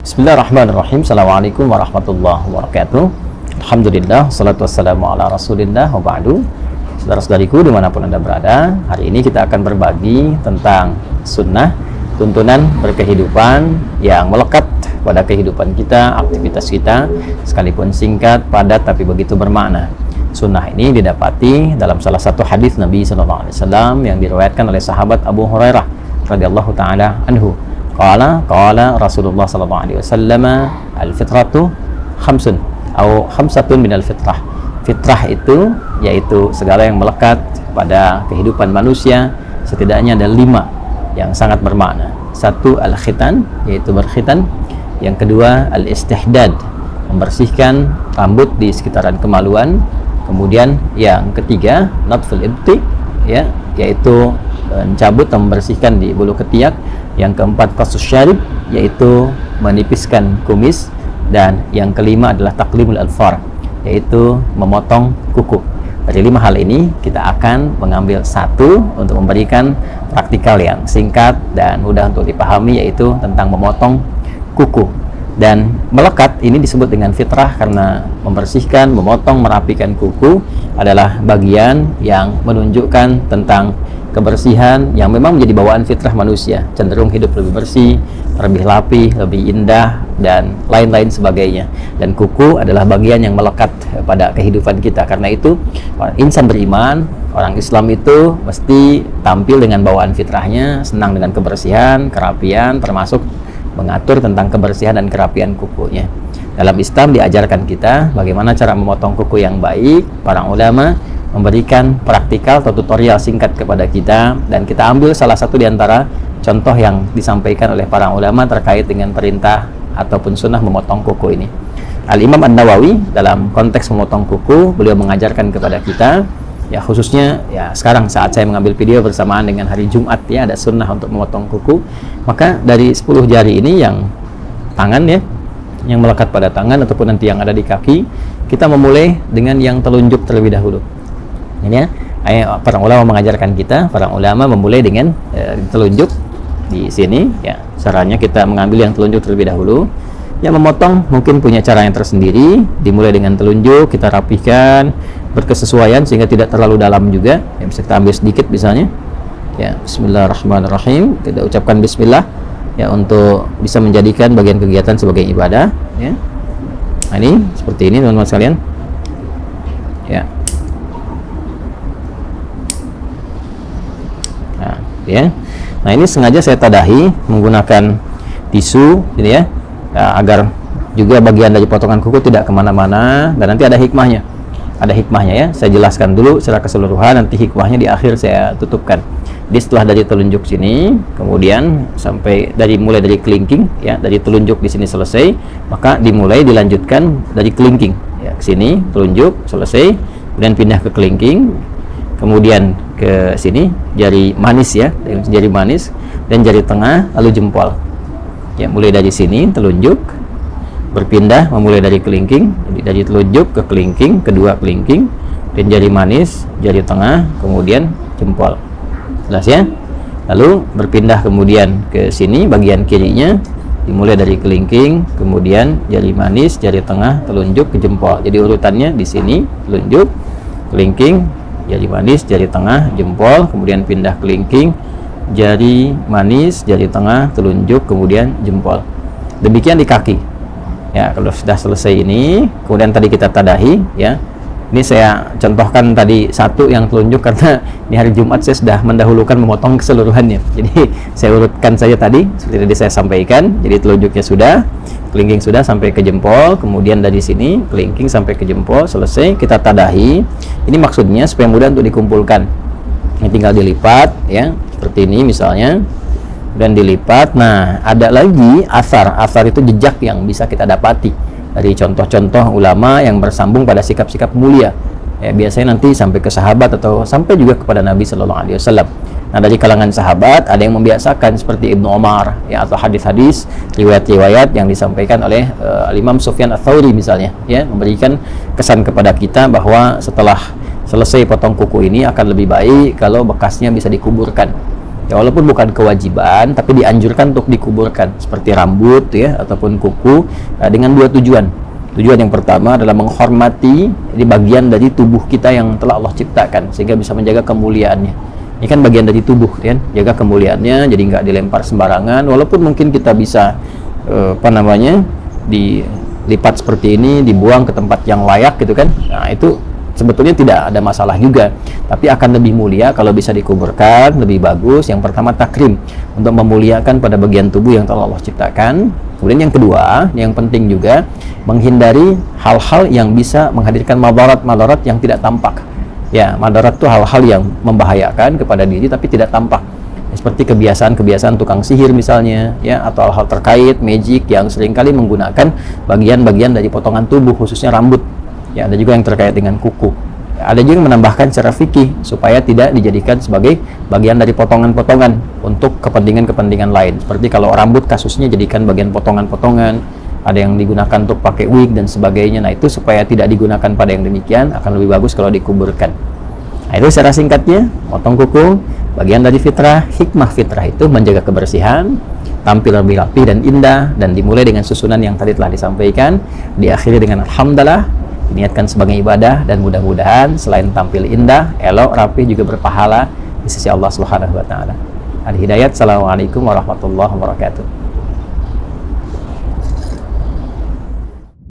Bismillahirrahmanirrahim. Assalamualaikum warahmatullahi wabarakatuh. Alhamdulillah, salatu wassalamu ala rasulillah wa ba'du. Saudara-saudariku dimanapun Anda berada, hari ini kita akan berbagi tentang sunnah, tuntunan berkehidupan yang melekat pada kehidupan kita, aktivitas kita, sekalipun singkat, padat, tapi begitu bermakna. Sunnah ini didapati dalam salah satu hadis Nabi SAW yang diriwayatkan oleh sahabat Abu Hurairah radhiyallahu taala anhu. Qala Rasulullah sallallahu alaihi wasallam, al-fitratu khamsun atau khamsatun minal fitrah. Fitrah itu yaitu segala yang melekat pada kehidupan manusia, setidaknya ada 5 yang sangat bermakna. Satu, al-khitan, yaitu berkhitan. Yang kedua, al-istihdad, membersihkan rambut di sekitaran kemaluan. Kemudian yang ketiga, natful ibti, ya, yaitu mencabut atau membersihkan di bulu ketiak. Yang keempat, qasus syarib, yaitu menipiskan kumis. Dan yang kelima adalah taqlimul alfar, yaitu memotong kuku. Dari 5 hal ini kita akan mengambil satu untuk memberikan praktikal yang singkat dan mudah untuk dipahami, yaitu tentang memotong kuku. Dan melekat ini disebut dengan fitrah karena membersihkan, memotong, merapikan kuku adalah bagian yang menunjukkan tentang kebersihan yang memang menjadi bawaan fitrah manusia, cenderung hidup lebih bersih, lebih rapi, lebih indah, dan lain-lain sebagainya. Dan kuku adalah bagian yang melekat pada kehidupan kita. Karena itu insan beriman, orang Islam itu mesti tampil dengan bawaan fitrahnya, senang dengan kebersihan, kerapian, termasuk mengatur tentang kebersihan dan kerapian kukunya. Dalam Islam diajarkan kita bagaimana cara memotong kuku yang baik. Para ulama memberikan praktikal atau tutorial singkat kepada kita, dan kita ambil salah satu di antara contoh yang disampaikan oleh para ulama terkait dengan perintah ataupun sunnah memotong kuku ini. Al-Imam An-Nawawi dalam konteks memotong kuku, beliau mengajarkan kepada kita, ya khususnya ya sekarang saat saya mengambil video bersamaan dengan hari Jumat, ya ada sunnah untuk memotong kuku. Maka dari 10 jari ini yang tangan, ya, yang melekat pada tangan ataupun nanti yang ada di kaki, kita memulai dengan yang telunjuk terlebih dahulu. Ini ya, para ulama mengajarkan kita, para ulama memulai dengan telunjuk di sini, ya. Caranya kita mengambil yang telunjuk terlebih dahulu. Yang memotong mungkin punya cara yang tersendiri. Dimulai dengan telunjuk, kita rapihkan berkesesuaian sehingga tidak terlalu dalam juga. Ya, bisa kita ambil sedikit misalnya. Ya, bismillahirrahmanirrahim. Kita ucapkan bismillah, ya, untuk bisa menjadikan bagian kegiatan sebagai ibadah, ya. Nah, ini seperti ini teman-teman sekalian. Ya. Ya. Nah, ini sengaja saya tadahi menggunakan tisu, gitu ya, agar juga bagian dari potongan kuku tidak kemana-mana. Dan nanti ada hikmahnya, ya. Saya jelaskan dulu secara keseluruhan, nanti hikmahnya di akhir saya tutupkan. Jadi setelah dari telunjuk sini, kemudian sampai mulai dari kelingking, ya, dari telunjuk di sini selesai, maka dilanjutkan dari kelingking, ya, ke sini telunjuk selesai, kemudian pindah ke kelingking, kemudian ke sini jari manis, ya, jari manis dan jari tengah, lalu jempol. Ya, mulai dari sini telunjuk, berpindah memulai dari kelingking, jadi dari telunjuk ke kelingking, kedua kelingking, dan jari manis, jari tengah, kemudian jempol. Jelas, ya? Lalu berpindah kemudian ke sini bagian kirinya, dimulai dari kelingking, kemudian jari manis, jari tengah, telunjuk ke jempol. Jadi urutannya di sini telunjuk, kelingking, jari manis, jari tengah, jempol, kemudian pindah kelingking, jari manis, jari tengah, telunjuk, kemudian jempol. Demikian di kaki. Ya, kalau sudah selesai ini, kemudian tadi kita tadahi, ya. Ini saya contohkan tadi satu yang telunjuk karena di hari Jumat saya sudah mendahulukan memotong keseluruhannya. Jadi saya urutkan saja tadi seperti tadi saya sampaikan. Jadi telunjuknya sudah, kelingking sudah sampai ke jempol, kemudian dari sini kelingking sampai ke jempol, selesai kita tadahi. Ini maksudnya supaya mudah untuk dikumpulkan. Ini tinggal dilipat, ya, seperti ini misalnya, dan dilipat. Nah, ada lagi asar itu jejak yang bisa kita dapati dari contoh-contoh ulama yang bersambung pada sikap-sikap mulia, ya, biasanya nanti sampai ke sahabat atau sampai juga kepada Nabi Sallallahu Alaihi Wasallam. Nah, dari kalangan sahabat ada yang membiasakan seperti Ibnu Umar, ya, atau hadis-hadis, riwayat-riwayat yang disampaikan oleh Imam Sufyan Ats-Tsauri misalnya, ya, memberikan kesan kepada kita bahwa setelah selesai potong kuku ini akan lebih baik kalau bekasnya bisa dikuburkan. Ya, walaupun bukan kewajiban, tapi dianjurkan untuk dikuburkan seperti rambut ya ataupun kuku dengan dua tujuan. Tujuan yang pertama adalah menghormati di bagian dari tubuh kita yang telah Allah ciptakan sehingga bisa menjaga kemuliaannya. Ini kan bagian dari tubuh kan, jaga kemuliaannya jadi nggak dilempar sembarangan. Walaupun mungkin kita bisa dilipat seperti ini, dibuang ke tempat yang layak gitu kan. Nah, itu sebetulnya tidak ada masalah juga, tapi akan lebih mulia kalau bisa dikuburkan, lebih bagus. Yang pertama takrim, untuk memuliakan pada bagian tubuh yang telah Allah ciptakan. Kemudian yang kedua, yang penting juga menghindari hal-hal yang bisa menghadirkan madarat yang tidak tampak. Ya, madarat itu hal-hal yang membahayakan kepada diri tapi tidak tampak. Seperti kebiasaan-kebiasaan tukang sihir misalnya, ya, atau hal-hal terkait magic yang seringkali menggunakan bagian-bagian dari potongan tubuh, khususnya rambut. Ya, ada juga yang terkait dengan kuku. Ada juga yang menambahkan secara fikih supaya tidak dijadikan sebagai bagian dari potongan-potongan untuk kepentingan-kepentingan lain. Seperti kalau rambut kasusnya jadikan bagian potongan-potongan, ada yang digunakan untuk pakai wig dan sebagainya. Nah, itu supaya tidak digunakan pada yang demikian akan lebih bagus kalau dikuburkan. Nah, itu secara singkatnya, potong kuku bagian dari fitrah. Hikmah fitrah itu menjaga kebersihan, tampil lebih rapi dan indah, dan dimulai dengan susunan yang tadi telah disampaikan, diakhiri dengan alhamdulillah, diniatkan sebagai ibadah, dan mudah-mudahan selain tampil indah, elok, rapi, juga berpahala di sisi Allah Subhanahu wa taala. Al-Hidayat. Assalamualaikum warahmatullahi wabarakatuh.